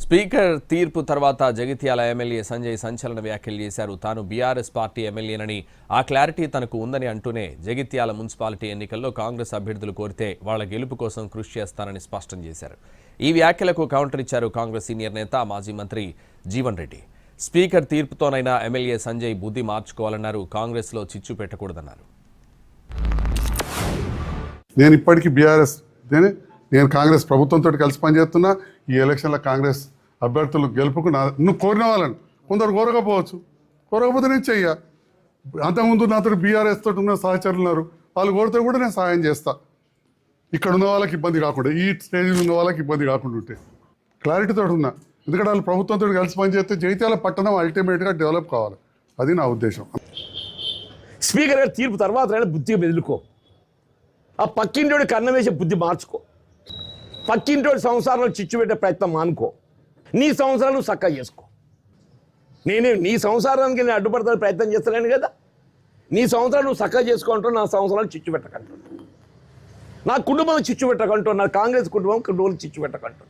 Speaker తీర్పు తర్వాత Jagtial MLA Sanjay సంచలన వ్యాఖ్యలు చేశారు. తాను బీఆర్ఎస్ పార్టీ ఎమ్మెల్యేనని, ఆ క్లారిటీ తనకు ఉందని అంటూనే జగిత్యాల మున్సిపాలిటీ ఎన్నికల్లో కాంగ్రెస్ అభ్యర్థులు కోరితే వాళ్ల గెలుపు కోసం కృషి చేస్తానని స్పష్టం చేశారు. ఈ వ్యాఖ్యలకు కౌంటర్ ఇచ్చారు కాంగ్రెస్ సీనియర్ నేత మాజీ మంత్రి జీవన్ రెడ్డి. స్పీకర్ తీర్పుతోనైనా ఎమ్మెల్యే సంజయ్ బుద్ధి మార్చుకోవాలన్నారు. కాంగ్రెస్లో చిచ్చు పెట్టకూడదన్నారు. నేను ఇప్పటికీ బీఆర్ఎస్ నేను కాంగ్రెస్ ప్రభుత్వంతో కలిసి పనిచేస్తున్నా. ఈ ఎలక్షన్లో కాంగ్రెస్ అభ్యర్థులు గెలుపుకు నువ్వు కోరిన వాళ్ళని కొందరు కోరకపోవచ్చు, కోరకపోతే నేను చెయ్య. అంతకుముందు నాతో బీఆర్ఎస్ తోటి ఉన్న సహచరులు ఉన్నారు, వాళ్ళు కోరితే కూడా నేను సహాయం చేస్తా. ఇక్కడ ఉన్న వాళ్ళకి ఇబ్బంది కాకుండా, ఈ స్టేజ్లో ఉన్న వాళ్ళకి ఇబ్బంది కాకుండా ఉంటే క్లారిటీతో ఉన్నా. ఎందుకంటే వాళ్ళు ప్రభుత్వంతో కలిసి పనిచేస్తే జగిత్యాల పట్టణం అల్టిమేట్గా డెవలప్ కావాలి. అది నా ఉద్దేశం. స్పీకర్ గారి తీర్పు తర్వాత బుద్ధిగా మెదులుకో. ఆ పక్కింటోడి కన్నం వేసే బుద్ధి మార్చుకో. పక్కింటోడి సంసారంలో చిచ్చు పెట్టే ప్రయత్నం మానుకో. నీ సంవత్సరాలు చక్కగా చేసుకో. నీ సంసారానికి నేను అడ్డుపడతాను ప్రయత్నం చేస్తలేను కదా. నీ సంవత్సరాలు నువ్వు చక్కగా చేసుకుంటూ నా సంవత్సరాలు చిచ్చు పెట్టకంటు, నా కుటుంబం చిచ్చు పెట్టకంటూ, నా కాంగ్రెస్ కుటుంబం చిచ్చు పెట్టకంటూ.